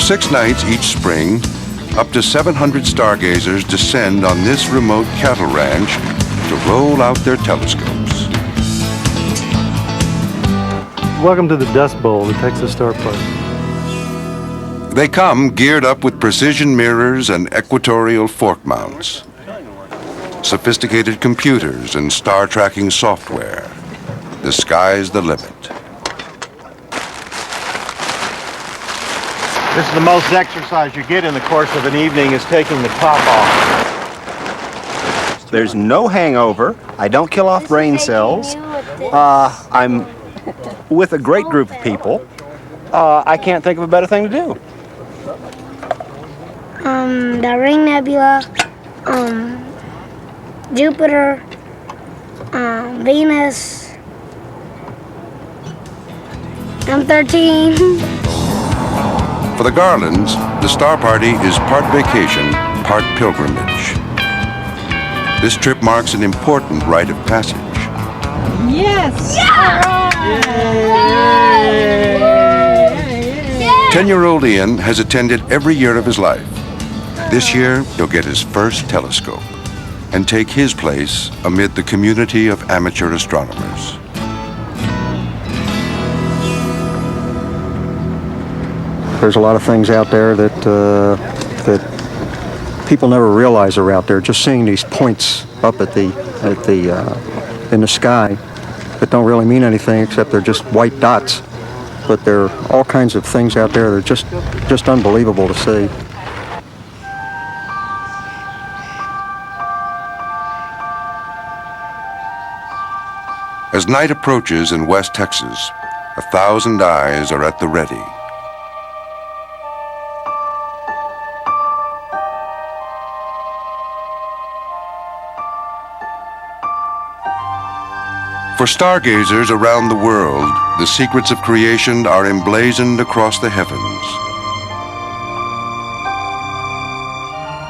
6 nights each spring, up to 700 stargazers descend on this remote cattle ranch to roll out their telescopes. Welcome to the Dust Bowl, the Texas Star Park. They come geared up with precision mirrors and equatorial fork mounts, sophisticated computers and star tracking software. The sky's the limit. This is the most exercise you get in the course of an evening, is taking the top off. There's no hangover. I don't kill off brain cells. I'm with a great group of people. I can't think of a better thing to do. The Ring Nebula, Jupiter, Venus, M13. For the Garlands, the Star Party is part vacation, part pilgrimage. This trip marks an important rite of passage. Yes! Yeah! 10-year-old Ian has attended every year of his life. This year, he'll get his first telescope and take his place amid the community of amateur astronomers. There's a lot of things out there that people never realize are out there. Just seeing these points up in the sky that don't really mean anything except they're just white dots. But there are all kinds of things out there that are just unbelievable to see. As night approaches in West Texas, 1,000 eyes are at the ready. For stargazers around the world, the secrets of creation are emblazoned across the heavens.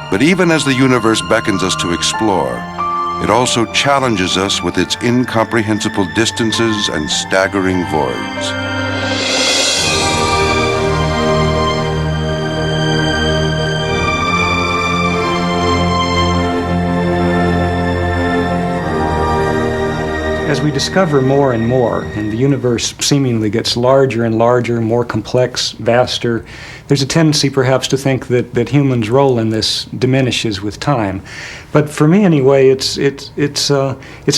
But even as the universe beckons us to explore, it also challenges us with its incomprehensible distances and staggering voids. As we discover more and more, and the universe seemingly gets larger and larger, more complex, vaster, there's a tendency perhaps to think that humans' role in this diminishes with time. But for me anyway, it's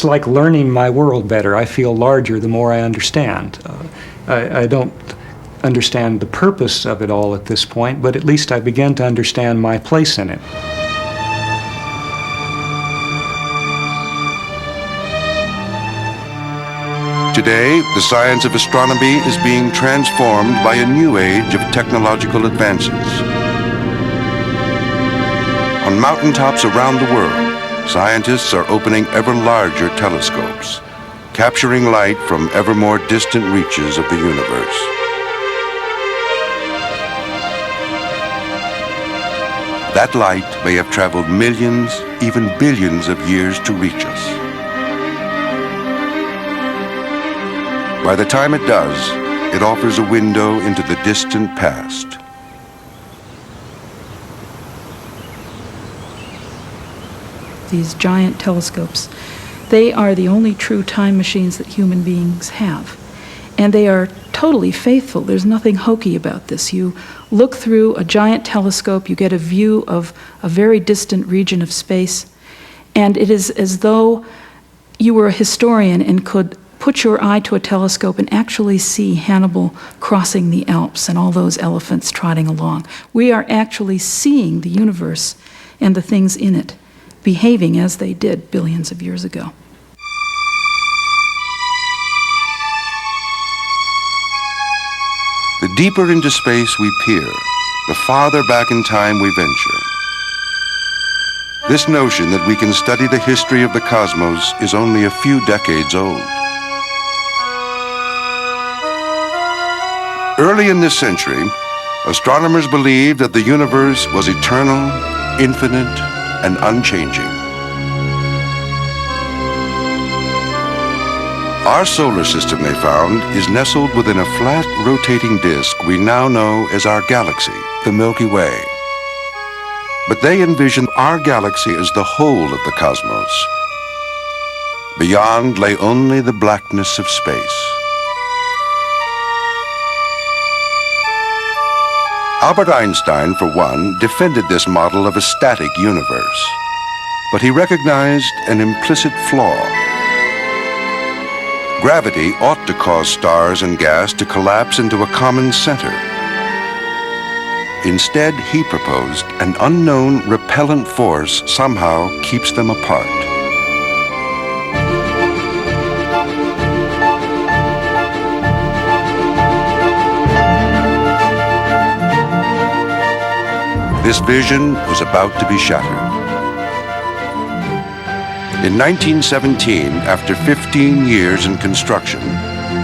like learning my world better. I feel larger the more I understand. I don't understand the purpose of it all at this point, but at least I begin to understand my place in it. Today, the science of astronomy is being transformed by a new age of technological advances. On mountaintops around the world, scientists are opening ever larger telescopes, capturing light from ever more distant reaches of the universe. That light may have traveled millions, even billions of years to reach us. By the time it does, it offers a window into the distant past. These giant telescopes, they are the only true time machines that human beings have. And they are totally faithful. There's nothing hokey about this. You look through a giant telescope, you get a view of a very distant region of space, and it is as though you were a historian and could put your eye to a telescope and actually see Hannibal crossing the Alps and all those elephants trotting along. We are actually seeing the universe and the things in it behaving as they did billions of years ago. The deeper into space we peer, the farther back in time we venture. This notion that we can study the history of the cosmos is only a few decades old. Early in this century, astronomers believed that the universe was eternal, infinite, and unchanging. Our solar system, they found, is nestled within a flat, rotating disk we now know as our galaxy, the Milky Way. But they envisioned our galaxy as the whole of the cosmos. Beyond lay only the blackness of space. Albert Einstein, for one, defended this model of a static universe, but he recognized an implicit flaw. Gravity ought to cause stars and gas to collapse into a common center. Instead, he proposed an unknown repellent force somehow keeps them apart. This vision was about to be shattered. In 1917, after 15 years in construction,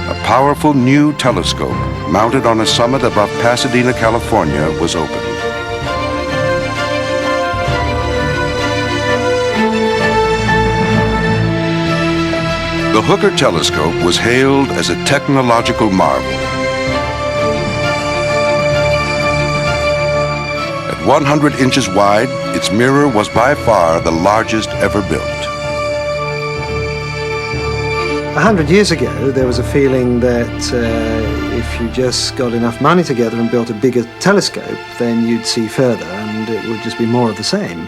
a powerful new telescope mounted on a summit above Pasadena, California, was opened. The Hooker telescope was hailed as a technological marvel. At 100 inches wide, its mirror was by far the largest ever built. 100 years ago, there was a feeling that if you just got enough money together and built a bigger telescope, then you'd see further and it would just be more of the same.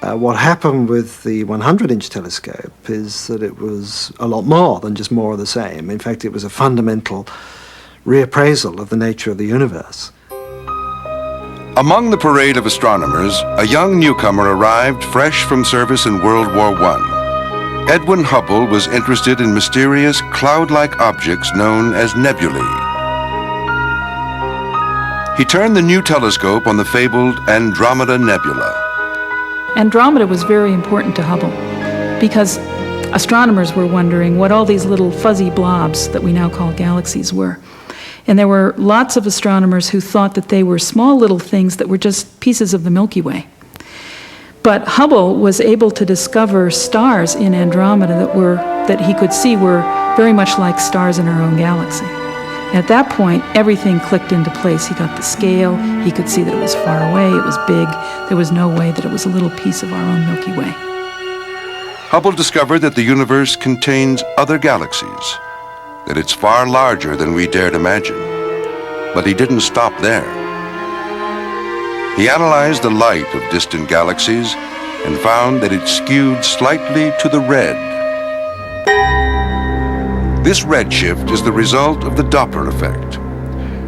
What happened with the 100-inch telescope is that it was a lot more than just more of the same. In fact, it was a fundamental reappraisal of the nature of the universe. Among the parade of astronomers, a young newcomer arrived fresh from service in World War I. Edwin Hubble was interested in mysterious cloud-like objects known as nebulae. He turned the new telescope on the fabled Andromeda Nebula. Andromeda was very important to Hubble because astronomers were wondering what all these little fuzzy blobs that we now call galaxies were. And there were lots of astronomers who thought that they were small little things that were just pieces of the Milky Way. But Hubble was able to discover stars in Andromeda that he could see were very much like stars in our own galaxy. And at that point, everything clicked into place. He got the scale, he could see that it was far away, it was big, there was no way that it was a little piece of our own Milky Way. Hubble discovered that the universe contains other galaxies, that it's far larger than we dared imagine. But he didn't stop there. He analyzed the light of distant galaxies and found that it skewed slightly to the red. This redshift is the result of the Doppler effect.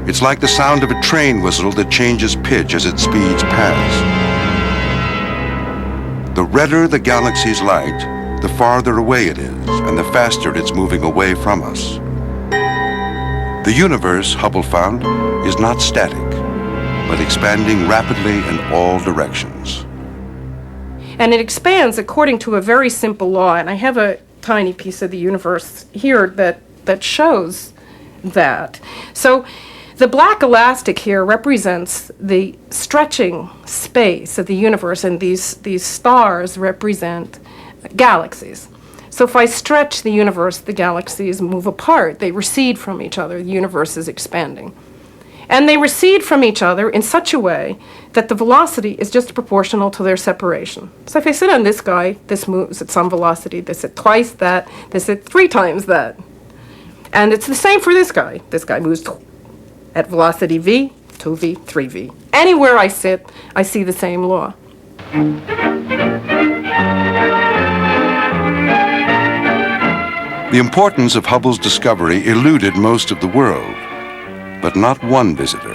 It's like the sound of a train whistle that changes pitch as it speeds past. The redder the galaxy's light, the farther away it is, and the faster it's moving away from us. The universe, Hubble found, is not static, but expanding rapidly in all directions. And it expands according to a very simple law, and I have a tiny piece of the universe here that shows that. So the black elastic here represents the stretching space of the universe, and these stars represent galaxies. So if I stretch the universe, the galaxies move apart. They recede from each other. The universe is expanding. And they recede from each other in such a way that the velocity is just proportional to their separation. So if I sit on this guy, this moves at some velocity, this at twice that, this at 3 times that. And it's the same for this guy. This guy moves at velocity v, 2v, 3v. Anywhere I sit, I see the same law. The importance of Hubble's discovery eluded most of the world, but not one visitor.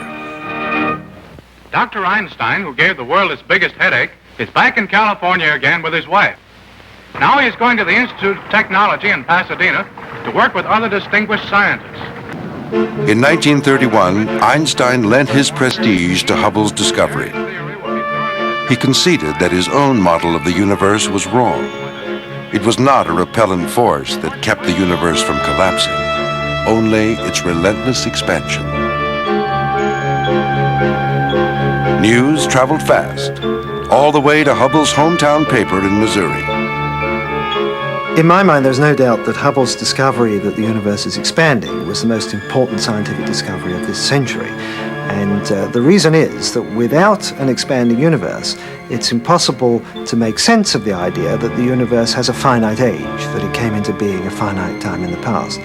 Dr. Einstein, who gave the world its biggest headache, is back in California again with his wife. Now he's going to the Institute of Technology in Pasadena to work with other distinguished scientists. In 1931, Einstein lent his prestige to Hubble's discovery. He conceded that his own model of the universe was wrong. It was not a repellent force that kept the universe from collapsing, only its relentless expansion. News traveled fast, all the way to Hubble's hometown paper in Missouri. In my mind, there's no doubt that Hubble's discovery that the universe is expanding was the most important scientific discovery of this century. And the reason is that without an expanding universe, it's impossible to make sense of the idea that the universe has a finite age, that it came into being a finite time in the past.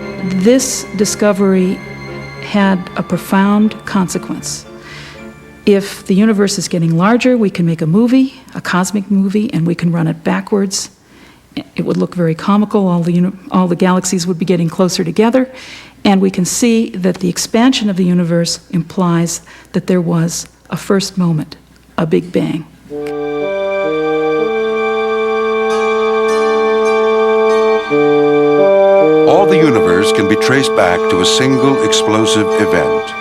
This discovery had a profound consequence. If the universe is getting larger, we can make a movie, a cosmic movie, and we can run it backwards. It would look very comical. All the galaxies would be getting closer together. And we can see that the expansion of the universe implies that there was a first moment, a Big Bang. All the universe can be traced back to a single explosive event.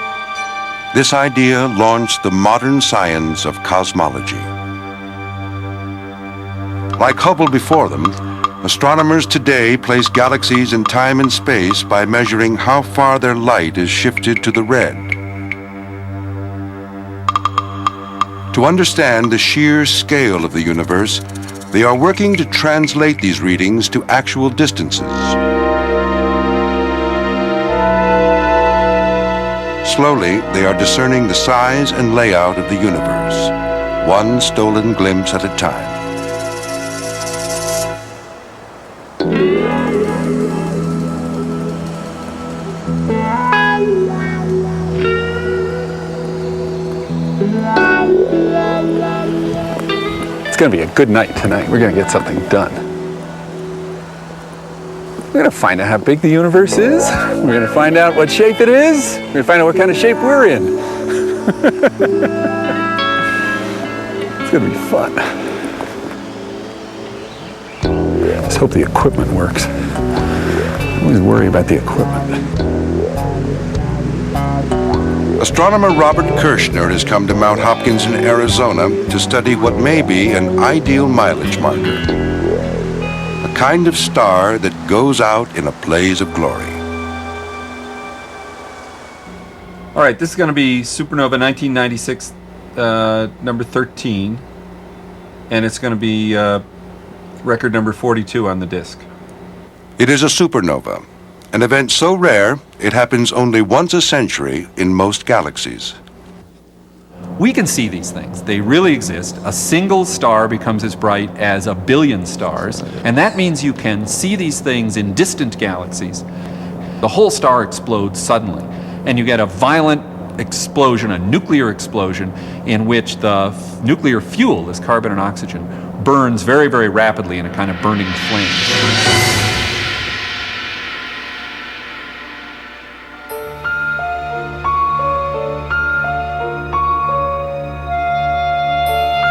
This idea launched the modern science of cosmology. Like Hubble before them, astronomers today place galaxies in time and space by measuring how far their light is shifted to the red. To understand the sheer scale of the universe, they are working to translate these readings to actual distances. Slowly, they are discerning the size and layout of the universe, one stolen glimpse at a time. It's going to be a good night tonight. We're going to get something done. We're going to find out how big the universe is. We're going to find out what shape it is. We're going to find out what kind of shape we're in. It's going to be fun. Let's hope the equipment works. I always worry about the equipment. Astronomer Robert Kirshner has come to Mount Hopkins in Arizona to study what may be an ideal mileage marker. A kind of star that goes out in a blaze of glory. All right, this is going to be Supernova 1996, number 13. And it's going to be record number 42 on the disc. It is a supernova, an event so rare it happens only once a century in most galaxies. We can see these things. They really exist. A single star becomes as bright as a billion stars, and that means you can see these things in distant galaxies. The whole star explodes suddenly, and you get a violent explosion, a nuclear explosion, in which the nuclear fuel, this carbon and oxygen, burns very, very rapidly in a kind of burning flame.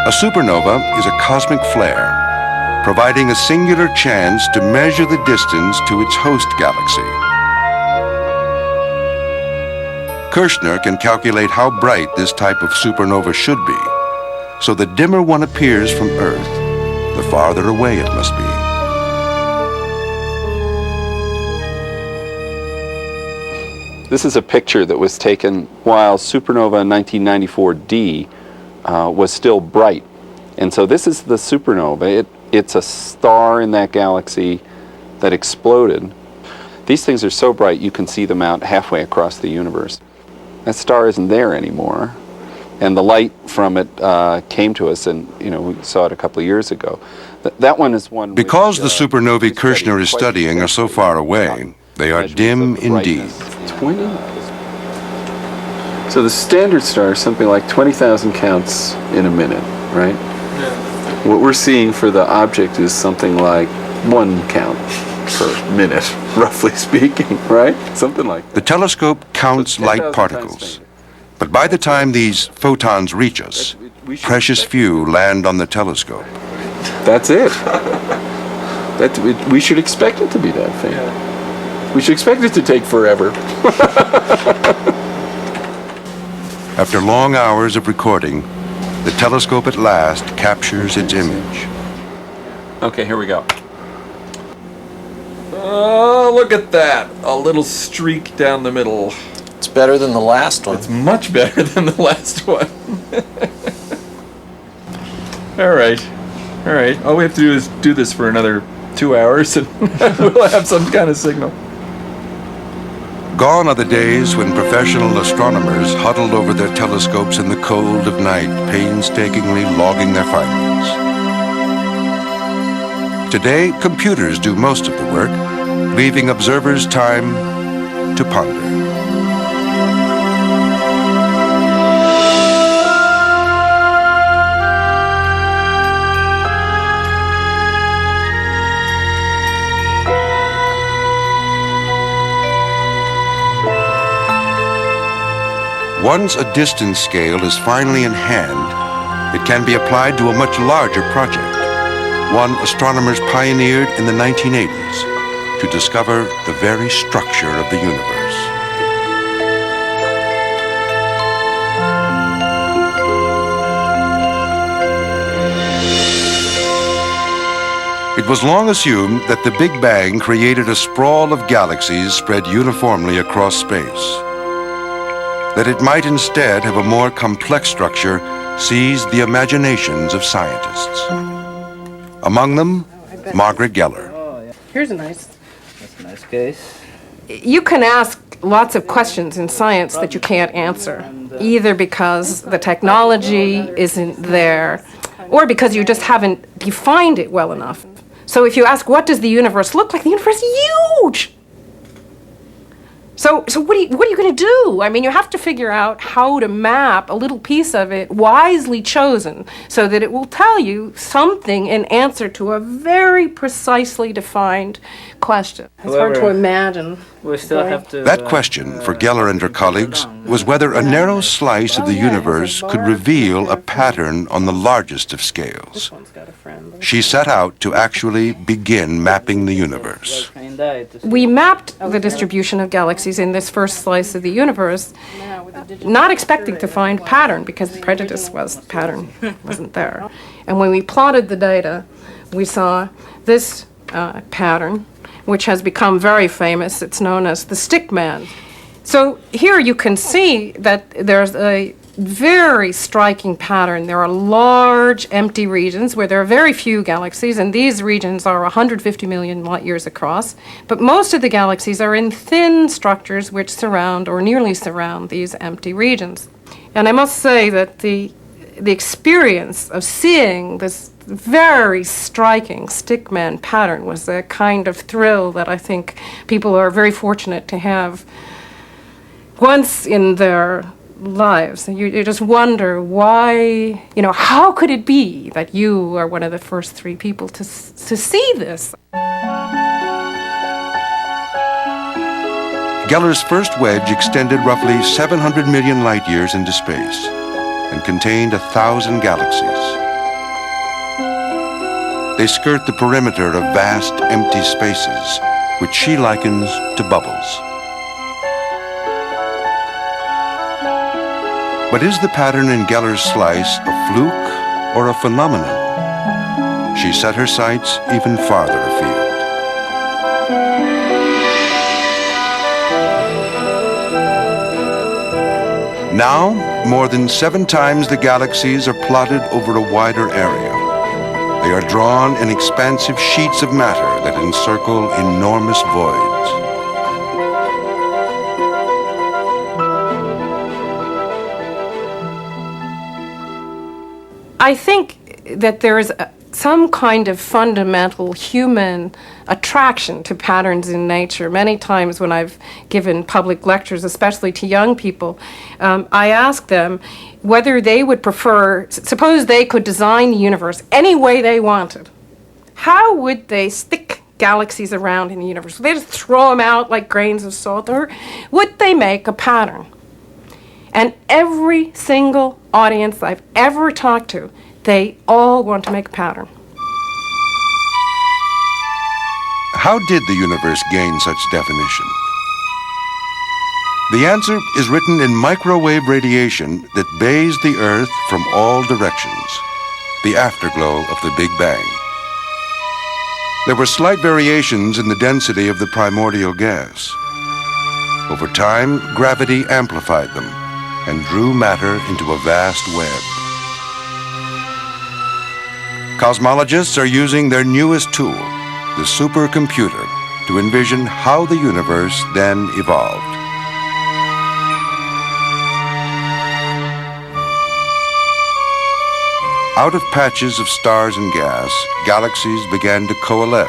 A supernova is a cosmic flare, providing a singular chance to measure the distance to its host galaxy. Kirshner can calculate how bright this type of supernova should be, so the dimmer one appears from Earth, the farther away it must be. This is a picture that was taken while supernova 1994D was still bright. And so this is the supernova. It's a star in that galaxy that exploded. These things are so bright you can see them out halfway across the universe. That star isn't there anymore. And the light from it came to us, and we saw it a couple of years ago. That one is one because the supernovae Kirshner is studying are so far away, they are dim indeed. 20? So the standard star is something like 20,000 counts in a minute, right? Yeah. What we're seeing for the object is something like 1 count per minute, roughly speaking, right? Something like that. The telescope counts light particles, but by the time these photons reach us, precious few land on the telescope. That's it. We should expect it to be that faint. Yeah. We should expect it to take forever. After long hours of recording, the telescope at last captures its image. Okay, here we go. Oh, look at that. A little streak down the middle. It's better than the last one. It's much better than the last one. All right. All right. All we have to do is do this for another 2 hours and we'll have some kind of signal. Gone are the days when professional astronomers huddled over their telescopes in the cold of night, painstakingly logging their findings. Today, computers do most of the work, leaving observers time to ponder. Once a distance scale is finally in hand, it can be applied to a much larger project, one astronomers pioneered in the 1980s to discover the very structure of the universe. It was long assumed that the Big Bang created a sprawl of galaxies spread uniformly across space. That it might instead have a more complex structure seized the imaginations of scientists. Among them, Margaret Geller. Here's a nice. That's a nice case. You can ask lots of questions in science that you can't answer, either because the technology isn't there, or because you just haven't defined it well enough. So if you ask, what does the universe look like? The universe is huge. So what are you going to do? I mean, you have to figure out how to map a little piece of it, wisely chosen, so that it will tell you something in answer to a very precisely defined question. It's hard to imagine. We still have to. That question, for Geller and her colleagues, was whether a narrow slice of the universe could reveal a pattern on the largest of scales. She set out to actually begin mapping the universe. We mapped the distribution of galaxies in this first slice of the universe, not expecting to find pattern, because the prejudice was the pattern wasn't there. And when we plotted the data, we saw this pattern, which has become very famous. It's known as the stick man. So here you can see that there's a very striking pattern. There are large empty regions where there are very few galaxies, and these regions are 150 million light years across. But most of the galaxies are in thin structures which surround or nearly surround these empty regions. And I must say that the experience of seeing this very striking stickman pattern was a kind of thrill that I think people are very fortunate to have once in their lives. You just wonder why, how could it be that you are one of the first three people to see this? Geller's first wedge extended roughly 700 million light years into space and contained 1,000 galaxies. They skirt the perimeter of vast, empty spaces, which she likens to bubbles. But is the pattern in Geller's slice a fluke or a phenomenon? She set her sights even farther afield. Now, more than 7 times the galaxies are plotted over a wider area. They are drawn in expansive sheets of matter that encircle enormous voids. I think that there is some kind of fundamental human attraction to patterns in nature. Many times when I've given public lectures, especially to young people, I ask them whether they would prefer, suppose they could design the universe any way they wanted, how would they stick galaxies around in the universe? Would they just throw them out like grains of salt, or would they make a pattern? And every single audience I've ever talked to, they all want to make a pattern. How did the universe gain such definition? The answer is written in microwave radiation that bathes the Earth from all directions, the afterglow of the Big Bang. There were slight variations in the density of the primordial gas. Over time, gravity amplified them and drew matter into a vast web. Cosmologists are using their newest tool, the supercomputer, to envision how the universe then evolved. Out of patches of stars and gas, galaxies began to coalesce.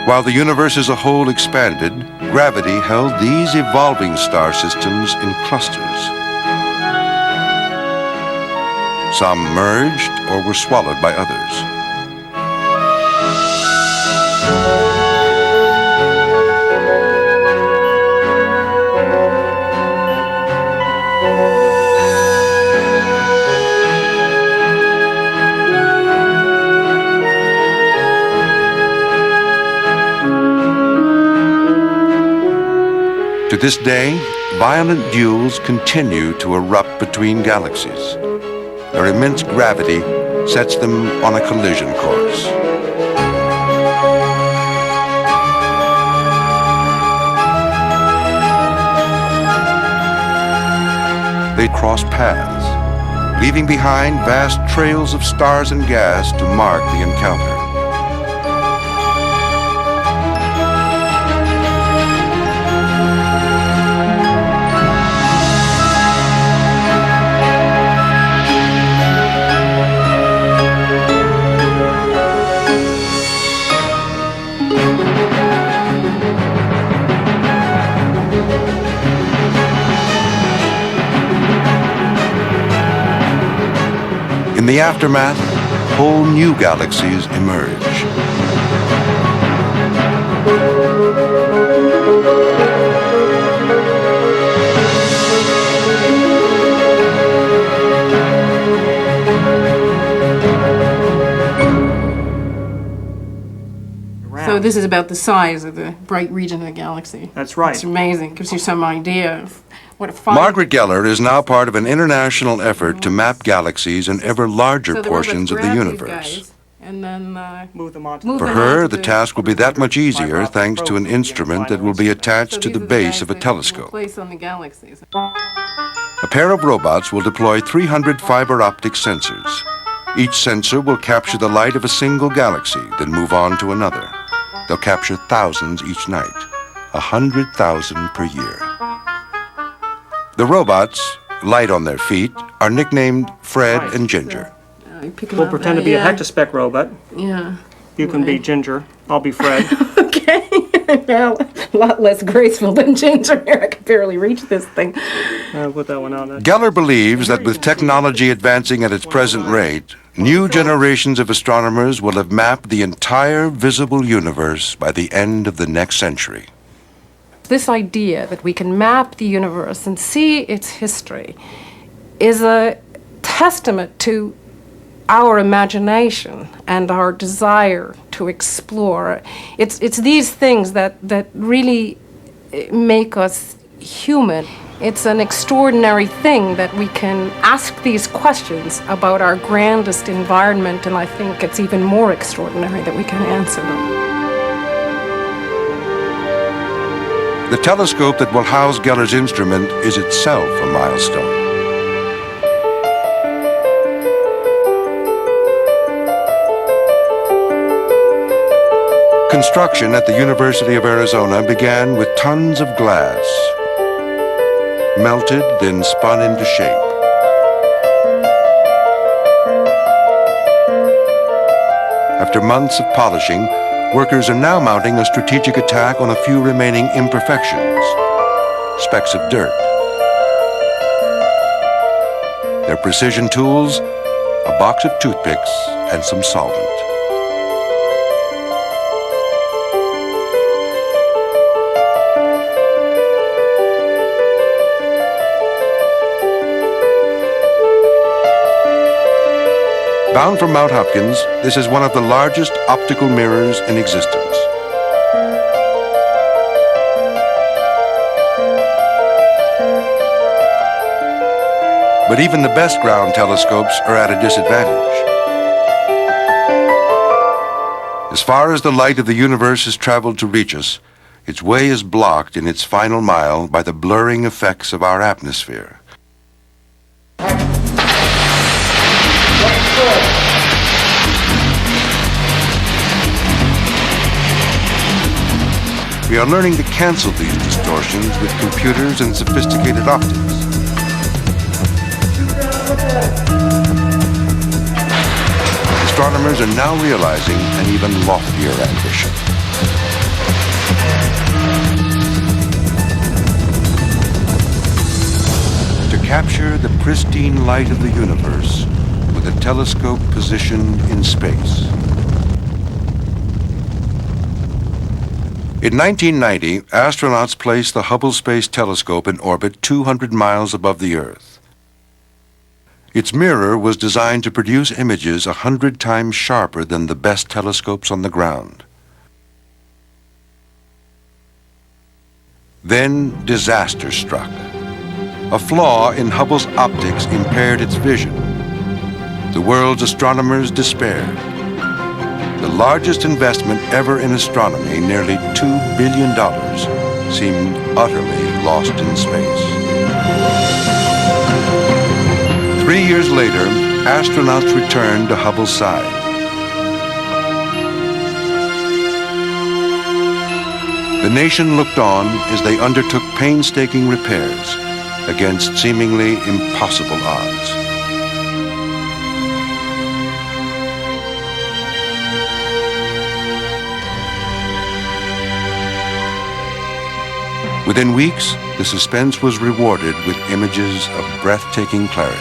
While the universe as a whole expanded, gravity held these evolving star systems in clusters. Some merged or were swallowed by others. To this day, violent duels continue to erupt between galaxies. Their immense gravity sets them on a collision course. They cross paths, leaving behind vast trails of stars and gas to mark the encounter. In the aftermath, whole new galaxies emerge. So this is about the size of the bright region of the galaxy. That's right. It's amazing. Gives you some idea of what a fine... Margaret Geller is now part of an international effort to map galaxies in ever larger portions of the universe. And then move them on. For her, the task will be that much easier thanks to an instrument that will be attached to the base of a telescope. Place on the galaxies. A pair of robots will deploy 300 fiber optic sensors. Each sensor will capture the light of a single galaxy, then move on to another. They'll capture thousands each night, 100,000 per year. The robots, light on their feet, are nicknamed Fred and Ginger. We'll pretend to be a hectospec robot. Yeah. You can be Ginger. I'll be Fred. Okay. Now, a lot less graceful than Ginger here. I can barely reach this thing. I'll put that one on. Geller believes that with technology advancing at its present rate, new generations of astronomers will have mapped the entire visible universe by the end of the next century. This idea that we can map the universe and see its history is a testament to our imagination and our desire to explore. It's these things that really make us human. It's an extraordinary thing that we can ask these questions about our grandest environment, and I think it's even more extraordinary that we can answer them. The telescope that will house Geller's instrument is itself a milestone. Construction at the University of Arizona began with tons of glass, melted, then spun into shape. After months of polishing, workers are now mounting a strategic attack on a few remaining imperfections, specks of dirt. Their precision tools, a box of toothpicks and some solvent. Bound from Mount Hopkins, this is one of the largest optical mirrors in existence. But even the best ground telescopes are at a disadvantage. As far as the light of the universe has traveled to reach us, its way is blocked in its final mile by the blurring effects of our atmosphere. We are learning to cancel these distortions with computers and sophisticated optics. Astronomers are now realizing an even loftier ambition. To capture the pristine light of the universe with a telescope positioned in space. In 1990, astronauts placed the Hubble Space Telescope in orbit 200 miles above the Earth. Its mirror was designed to produce images 100 times sharper than the best telescopes on the ground. Then disaster struck. A flaw in Hubble's optics impaired its vision. The world's astronomers despaired. The largest investment ever in astronomy, nearly $2 billion, seemed utterly lost in space. 3 years later, astronauts returned to Hubble's side. The nation looked on as they undertook painstaking repairs against seemingly impossible odds. Within weeks, the suspense was rewarded with images of breathtaking clarity.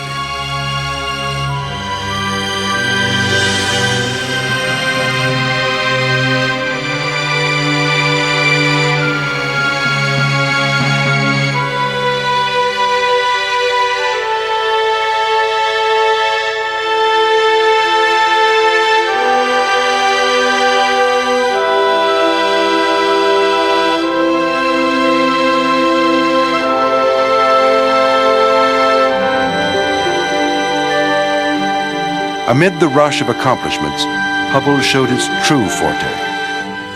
Amid the rush of accomplishments, Hubble showed its true forte,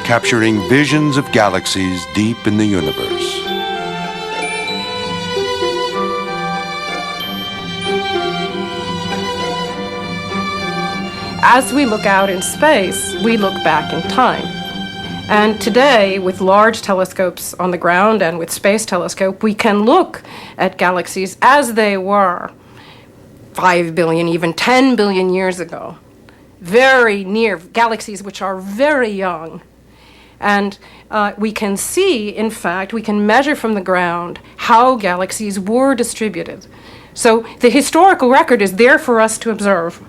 capturing visions of galaxies deep in the universe. As we look out in space, we look back in time. And today, with large telescopes on the ground and with Space Telescope, we can look at galaxies as they were 5 billion, even 10 billion years ago. Very near, galaxies which are very young. And we can see, in fact, we can measure from the ground how galaxies were distributed. So the historical record is there for us to observe.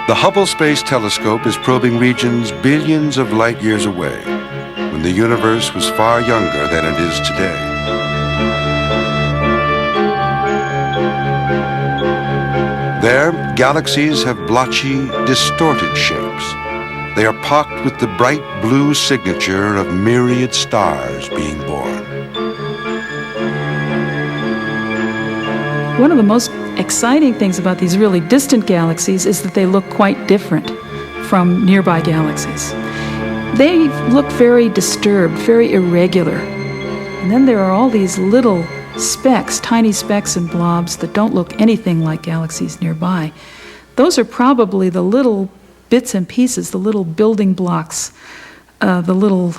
The Hubble Space Telescope is probing regions billions of light years away, when the universe was far younger than it is today. There, galaxies have blotchy, distorted shapes. They are pocked with the bright blue signature of myriad stars being born. One of the most exciting things about these really distant galaxies is that they look quite different from nearby galaxies. They look very disturbed, very irregular. And then there are all these little specks, tiny specks and blobs that don't look anything like galaxies nearby. Those are probably the little bits and pieces, the little building blocks, the little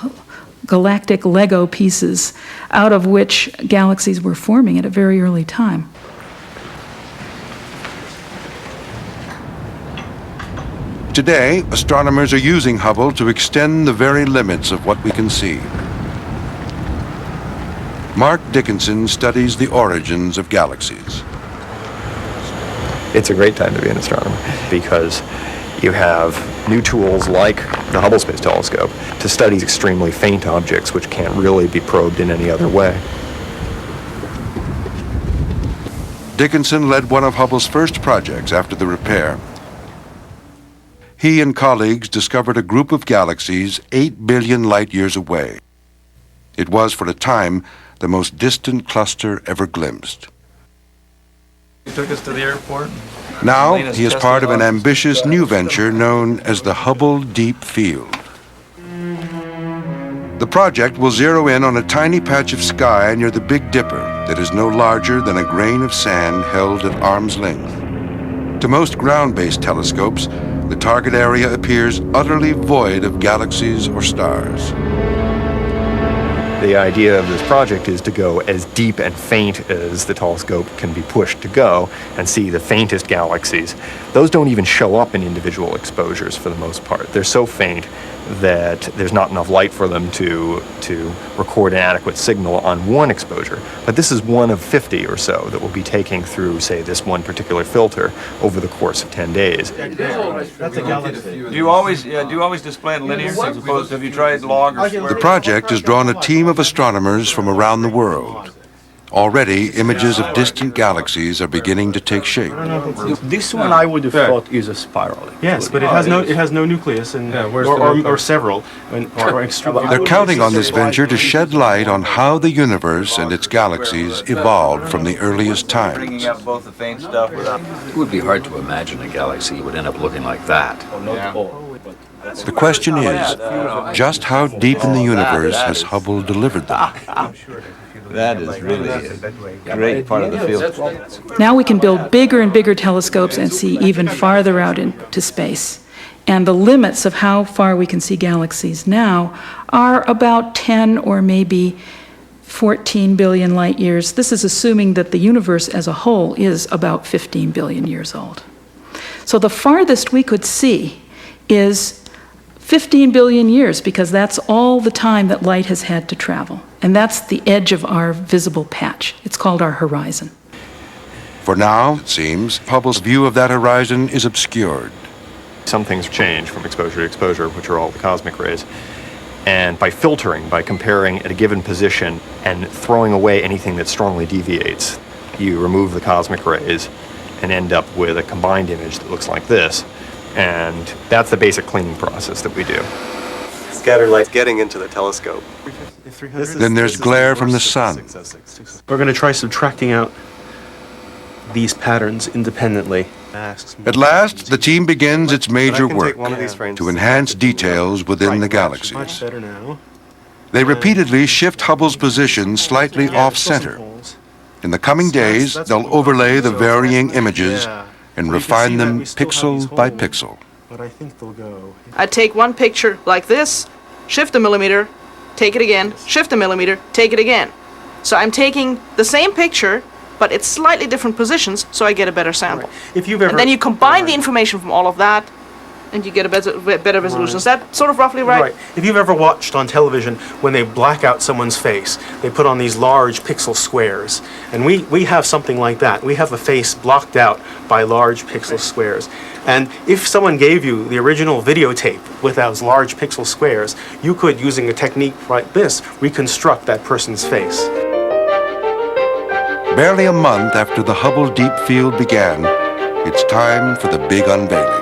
galactic Lego pieces out of which galaxies were forming at a very early time. Today, astronomers are using Hubble to extend the very limits of what we can see. Mark Dickinson studies the origins of galaxies. It's a great time to be an astronomer because you have new tools like the Hubble Space Telescope to study extremely faint objects which can't really be probed in any other way. Dickinson led one of Hubble's first projects after the repair. He and colleagues discovered a group of galaxies 8 billion light years away. It was, for a time, the most distant cluster ever glimpsed. He took us to the airport. Now, he is part of an ambitious new venture known as the Hubble Deep Field. The project will zero in on a tiny patch of sky near the Big Dipper that is no larger than a grain of sand held at arm's length. To most ground-based telescopes, the target area appears utterly void of galaxies or stars. The idea of this project is to go as deep and faint as the telescope can be pushed to go and see the faintest galaxies. Those don't even show up in individual exposures for the most part. They're so faint that there's not enough light for them to record an adequate signal on one exposure. But this is one of 50 or so that we'll be taking through, say, this one particular filter over the course of 10 days. That's a galaxy. Do you always display it linear as opposed to, have you tried log or square? The project has drawn a team of astronomers from around the world. Already, images of distant galaxies are beginning to take shape. This one I would have thought is a spiral. Yes, but it has no nucleus and or several. They're counting on this venture to shed light on how the universe and its galaxies evolved from the earliest times. Bringing up both the faint stuff without. It would be hard to imagine a galaxy would end up looking like that. The question is, just how deep in the universe has Hubble delivered them? That is really a great part of the field. Now we can build bigger and bigger telescopes and see even farther out into space. And the limits of how far we can see galaxies now are about 10 or maybe 14 billion light years. This is assuming that the universe as a whole is about 15 billion years old. So the farthest we could see is 15 billion years, because that's all the time that light has had to travel. And that's the edge of our visible patch. It's called our horizon. For now, it seems, Hubble's view of that horizon is obscured. Some things change from exposure to exposure, which are all the cosmic rays. And by filtering, by comparing at a given position and throwing away anything that strongly deviates, you remove the cosmic rays and end up with a combined image that looks like this. And that's the basic cleaning process that we do. Scattered light getting into the telescope. Then there's glare from the sun. We're going to try subtracting out these patterns independently. At last, the team begins its major work to enhance details within the galaxies. Much better now. They repeatedly shift Hubble's position slightly off-center. In the coming days, they'll overlay the varying images and refine them pixel by pixel. But I think they'll go. I take one picture like this, shift a millimeter, take it again, shift a millimeter, take it again. So I'm taking the same picture, but it's slightly different positions, so I get a better sample. Right. If you've ever, and then you combine the information from all of that, and you get a better resolution. Is that sort of roughly right? Right. If you've ever watched on television when they black out someone's face, they put on these large pixel squares. And we have something like that. We have a face blocked out by large pixel squares. And if someone gave you the original videotape with those large pixel squares, you could, using a technique like this, reconstruct that person's face. Barely a month after the Hubble Deep Field began, it's time for the big unveiling.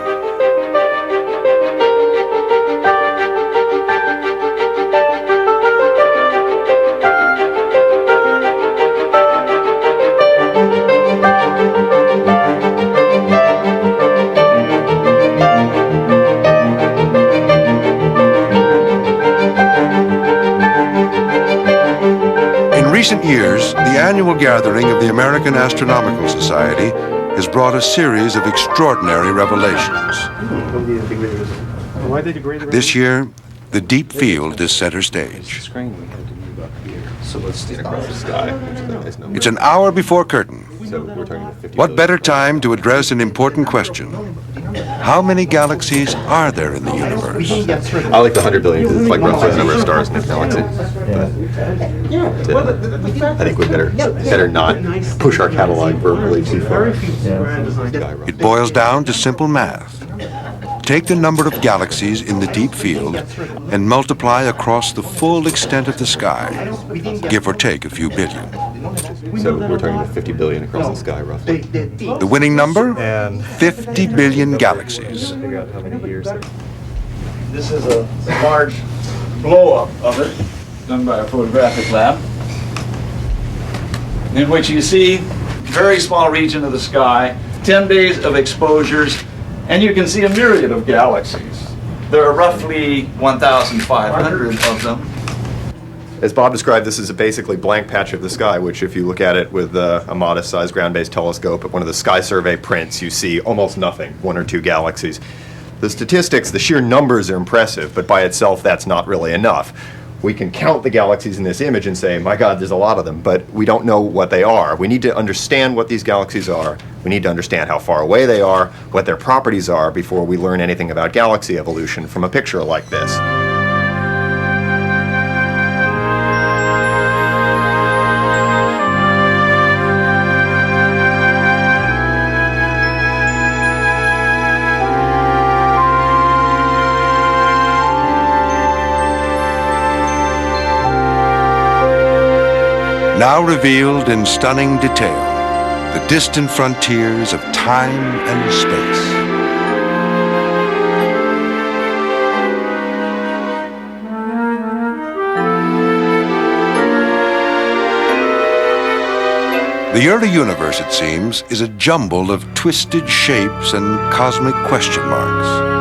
In recent years, the annual gathering of the American Astronomical Society has brought a series of extraordinary revelations. This year, the deep field is center stage. It's an hour before curtain. What better time to address an important question? How many galaxies are there in the universe? I like the 100 billion because it's like roughly the number of stars in the galaxy. But I think we better not push our catalog verbally too far. It boils down to simple math. Take the number of galaxies in the deep field and multiply across the full extent of the sky, give or take a few billion. So we're talking about 50 billion across the sky, roughly. The winning number? 50 billion galaxies. This is a large blow-up of it done by a photographic lab, in which you see very small region of the sky, 10 days of exposures, and you can see a myriad of galaxies. There are roughly 1,500 of them. As Bob described, this is a basically blank patch of the sky, which if you look at it with a modest-sized ground-based telescope at one of the sky survey prints, you see almost nothing, 1 or 2 galaxies. The statistics, the sheer numbers are impressive, but by itself that's not really enough. We can count the galaxies in this image and say, my God, there's a lot of them, but we don't know what they are. We need to understand what these galaxies are. We need to understand how far away they are, what their properties are, before we learn anything about galaxy evolution from a picture like this. Now revealed in stunning detail, the distant frontiers of time and space. The early universe, it seems, is a jumble of twisted shapes and cosmic question marks.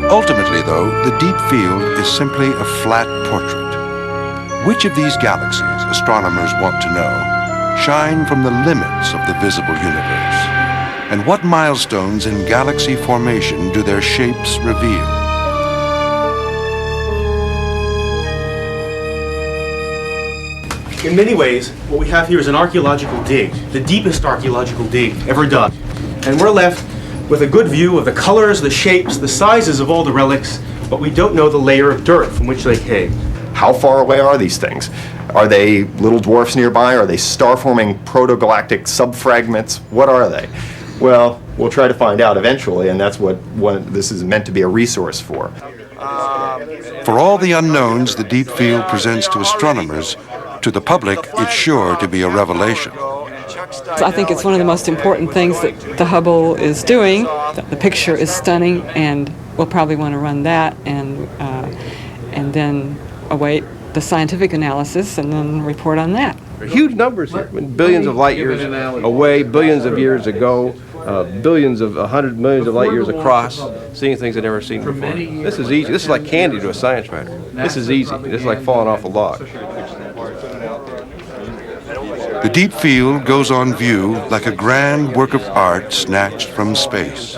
Ultimately, though, the deep field is simply a flat portrait. Which of these galaxies, astronomers want to know, shine from the limits of the visible universe? And what milestones in galaxy formation do their shapes reveal? In many ways, what we have here is an archaeological dig, the deepest archaeological dig ever done. And we're left with a good view of the colors, the shapes, the sizes of all the relics, but we don't know the layer of dirt from which they came. How far away are these things? Are they little dwarfs nearby? Are they star-forming protogalactic subfragments? What are they? Well, we'll try to find out eventually, and that's what this is meant to be a resource for. For all the unknowns the deep field presents to astronomers, to the public, it's sure to be a revelation. I think it's one of the most important things that the Hubble is doing. The picture is stunning, and we'll probably want to run that and then await the scientific analysis and then report on that. Huge numbers here, billions of light years away, billions of years ago, billions of 100 millions of light years across, seeing things I've never seen before. This is easy. This is like candy to a science writer. This is easy. This is like falling off a log. The deep field goes on view like a grand work of art snatched from space.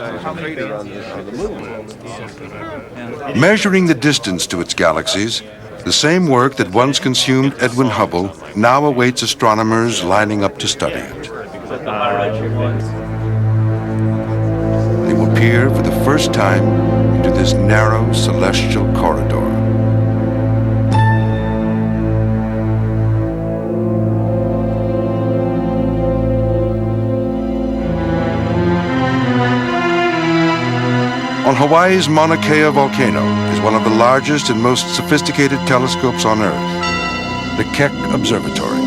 Measuring the distance to its galaxies, the same work that once consumed Edwin Hubble now awaits astronomers lining up to study it. They will peer for the first time into this narrow celestial corridor. On Hawaii's Mauna Kea volcano is one of the largest and most sophisticated telescopes on Earth, the Keck Observatory.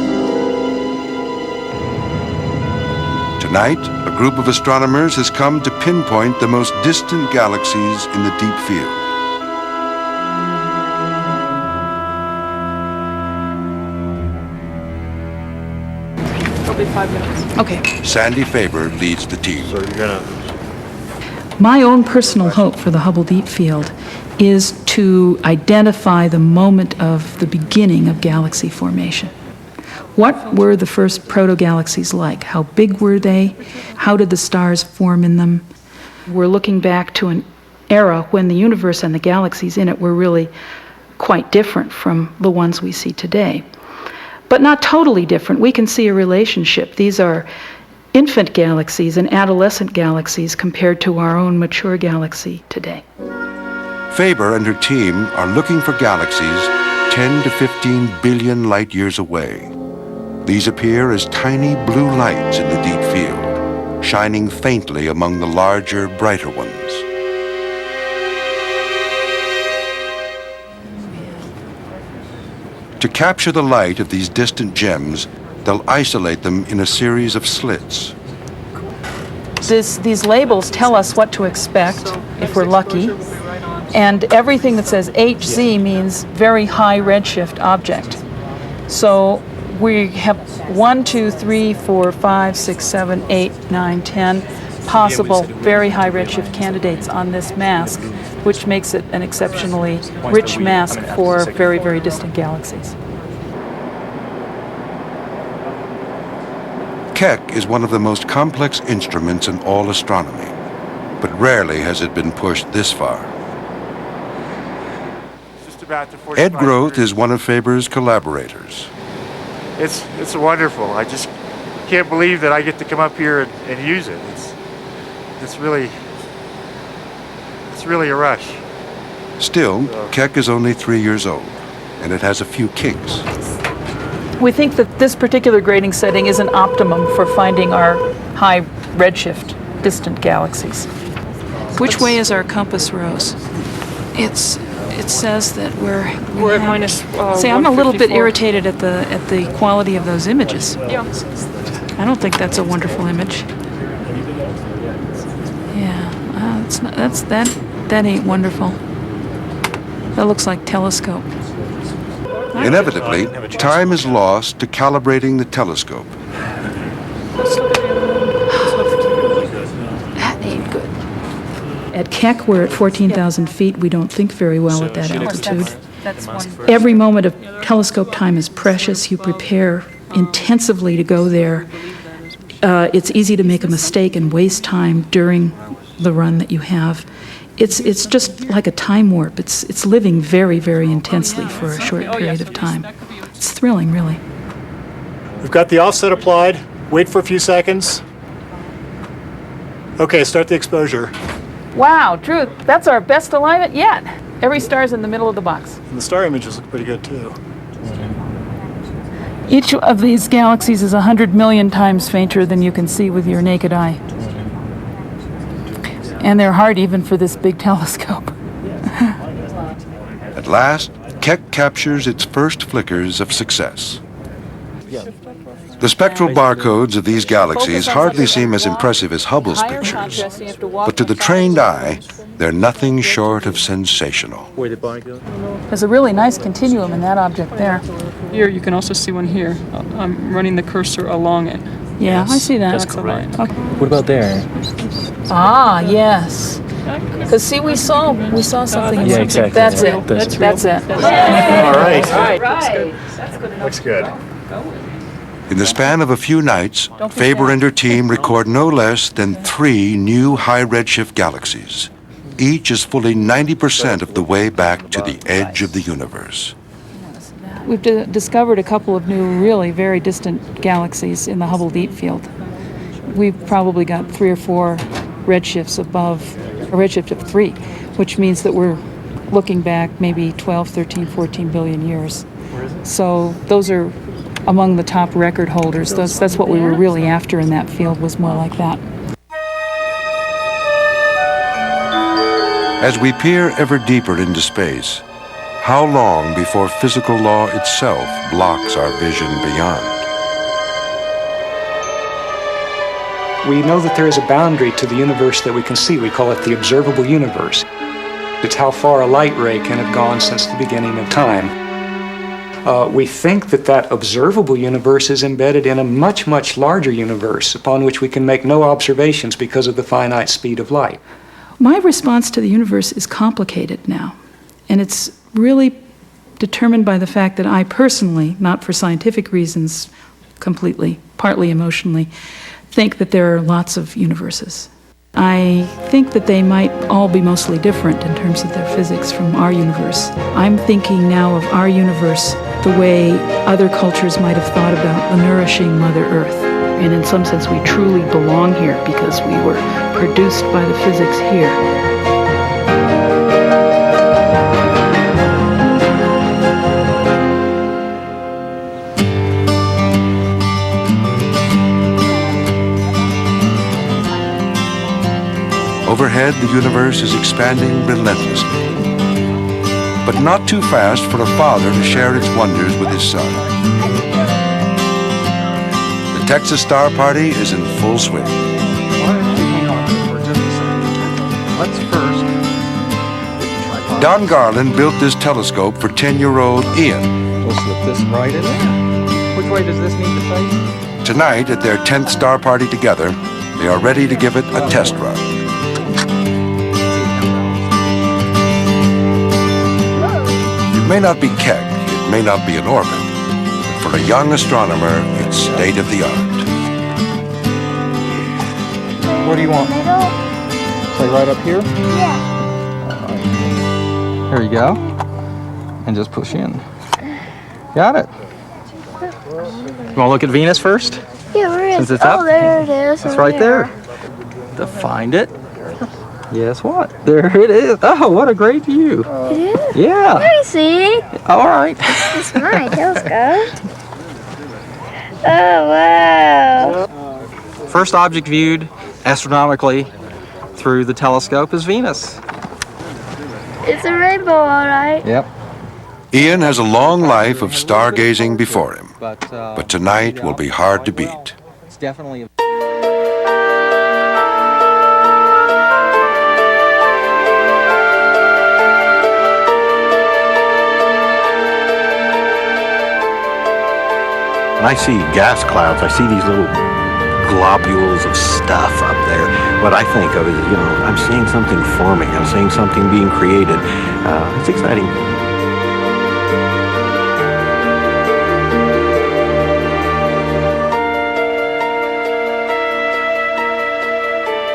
Tonight, a group of astronomers has come to pinpoint the most distant galaxies in the deep field. It'll be 5 minutes. Okay. Sandy Faber leads the team. So you're gonna... My own personal hope for the Hubble Deep Field is to identify the moment of the beginning of galaxy formation. What were the first proto-galaxies like? How big were they? How did the stars form in them? We're looking back to an era when the universe and the galaxies in it were really quite different from the ones we see today. But not totally different. We can see a relationship. These are infant galaxies and adolescent galaxies compared to our own mature galaxy today. Faber and her team are looking for galaxies 10 to 15 billion light years away. These appear as tiny blue lights in the deep field, shining faintly among the larger, brighter ones. To capture the light of these distant gems, they'll isolate them in a series of slits. These labels tell us what to expect if we're lucky, and everything that says HZ means very high redshift object. So we have 1, 2, 3, 4, 5, 6, 7, 8, 9, 10, possible very high redshift candidates on this mask, which makes it an exceptionally rich mask for very, very distant galaxies. Keck is one of the most complex instruments in all astronomy, but rarely has it been pushed this far. Ed Groth is one of Faber's collaborators. It's wonderful. I just can't believe that I get to come up here and use it. It's really a rush. Still, Keck is only 3 years old, and it has a few kinks. We think that this particular grading setting is an optimum for finding our high redshift distant galaxies. Which way is our compass, Rose? It says that we're at minus. See, I'm a little bit irritated at the quality of those images. Yeah. I don't think that's a wonderful image. Yeah, that ain't wonderful. That looks like telescope. Inevitably, time is lost to calibrating the telescope. That ain't good. At Keck, we're at 14,000 feet. We don't think very well at that altitude. Every moment of telescope time is precious. You prepare intensively to go there. It's easy to make a mistake and waste time during the run that you have. It's just like a time warp. It's living very, very intensely for a short period of time. It's thrilling, really. We've got the offset applied. Wait for a few seconds. Okay, start the exposure. Wow, Drew, that's our best alignment yet. Every star's in the middle of the box. And the star images look pretty good too. Each of these galaxies is 100 million times fainter than you can see with your naked eye. And they're hard even for this big telescope. At last, Keck captures its first flickers of success. The spectral barcodes of these galaxies hardly seem as impressive as Hubble's pictures, but to the trained eye, they're nothing short of sensational. There's a really nice continuum in that object there. Here, you can also see one here. I'm running the cursor along it. Yeah, I see that. That's correct. Okay. What about there? Ah, yes. Because see, we saw something. Yeah, exactly. That's Yeah, it. that's it. All right. That's good. Looks good. In the span of a few nights, Faber and her team record no less than 3 new high redshift galaxies. Each is fully 90% of the way back to the edge of the universe. We've discovered a couple of new, really very distant galaxies in the Hubble Deep Field. We've probably got 3 or 4 redshifts above a redshift of 3, which means that we're looking back maybe 12, 13, 14 billion years. So those are among the top record holders. That's what we were really after in that field, was more like that. As we peer ever deeper into space, how long before physical law itself blocks our vision beyond? We know that there is a boundary to the universe that we can see. We call it the observable universe. It's how far a light ray can have gone since the beginning of time. We think that that observable universe is embedded in a much, much larger universe upon which we can make no observations because of the finite speed of light. My response to the universe is complicated now, and it's really determined by the fact that I personally, not for scientific reasons completely, partly emotionally, think that there are lots of universes. I think that they might all be mostly different in terms of their physics from our universe. I'm thinking now of our universe the way other cultures might have thought about the nourishing Mother Earth. And in some sense, we truly belong here because we were produced by the physics here. Overhead, the universe is expanding relentlessly, but not too fast for a father to share its wonders with his son. The Texas Star Party is in full swing. Don Garland built this telescope for 10-year-old Ian. We'll slip this right in there. Which way does this need to face? Tonight, at their 10th Star Party together, They are ready to give it a test run. It may not be Keck, it may not be in orbit, but for a young astronomer, it's state of the art. What do you want? Play right up here? Yeah. Here you go. And just push in. Got it. You want to look at Venus first? Yeah, where is Since it? it's up? Oh, there it is. It's right there. To find it. Guess what? There it is. Oh, what a great view. It is? Yeah. Let me see. All right. It's my telescope. Oh, wow. First object viewed astronomically through the telescope is Venus. It's a rainbow, all right. Yep. Ian has a long life of stargazing before him, but tonight will be hard to beat. It's definitely When I see gas clouds, I see these little globules of stuff up there. What I think of is, I'm seeing something forming. I'm seeing something being created. It's exciting.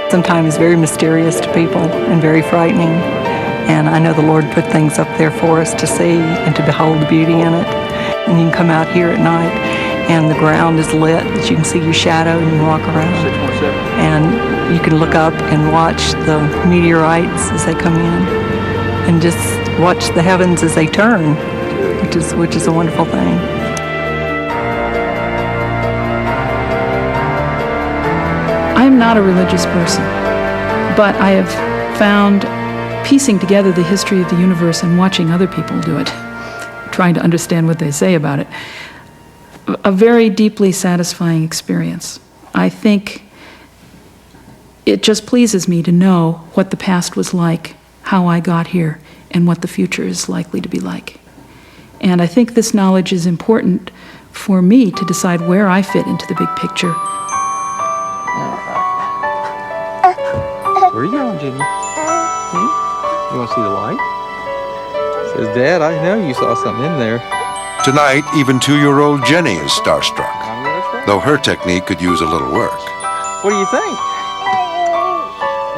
Sometimes very mysterious to people and very frightening. And I know the Lord put things up there for us to see and to behold the beauty in it. And you can come out here at night and the ground is lit, that you can see your shadow and you can walk around. And you can look up and watch the meteorites as they come in and just watch the heavens as they turn, which is a wonderful thing. I am not a religious person, but I have found, piecing together the history of the universe and watching other people do it, trying to understand what they say about it, a very deeply satisfying experience. I think it just pleases me to know what the past was like, how I got here, and what the future is likely to be like. And I think this knowledge is important for me to decide where I fit into the big picture. Where are you going, Jimmy? You want to see the light? Says, Dad, I know you saw something in there. Tonight, even 2-year-old Jenny is starstruck, though her technique could use a little work. What do you think?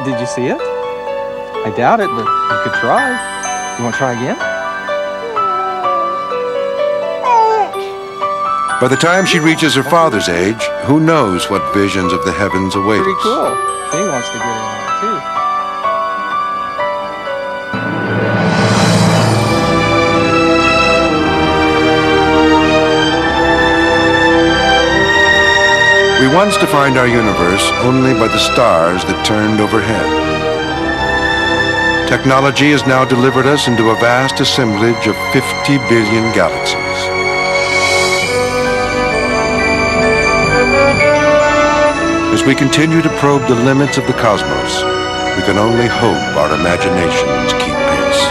Did you see it? I doubt it, but you could try. You want to try again? By the time she reaches her father's age, who knows what visions of the heavens await Pretty us. cool. He wants to get in on it, too. We once defined our universe only by the stars that turned overhead. Technology has now delivered us into a vast assemblage of 50 billion galaxies. As we continue to probe the limits of the cosmos, we can only hope our imaginations keep pace.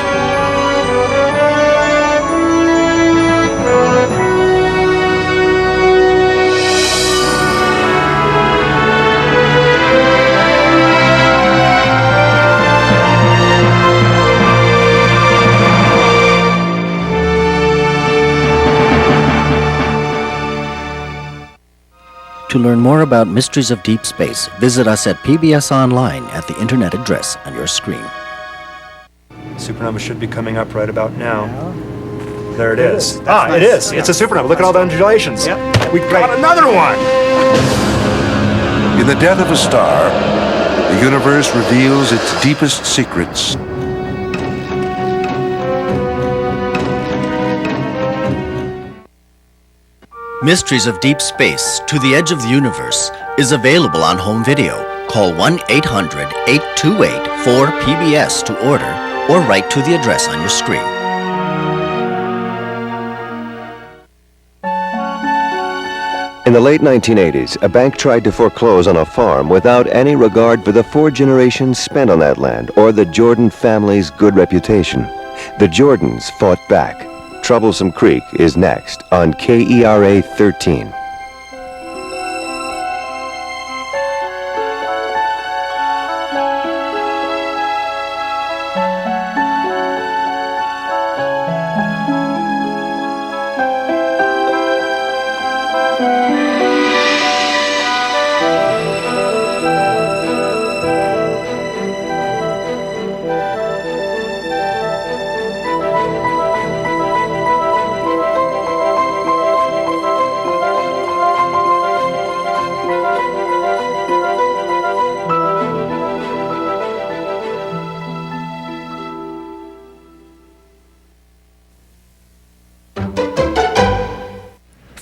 To learn more about Mysteries of Deep Space, visit us at PBS Online at the internet address on your screen. Supernova should be coming up right about now. There it is. It is. It's a supernova. Look at all the undulations. Yep. We got another one! In the death of a star, the universe reveals its deepest secrets. Mysteries of Deep Space, To the Edge of the Universe is available on home video. Call 1-800-828-4PBS to order or write to the address on your screen. In the late 1980s, a bank tried to foreclose on a farm without any regard for the 4 generations spent on that land or the Jordan family's good reputation. The Jordans fought back. Troublesome Creek is next on KERA 13.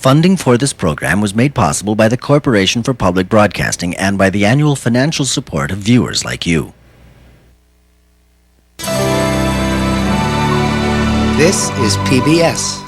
Funding for this program was made possible by the Corporation for Public Broadcasting and by the annual financial support of viewers like you. This is PBS.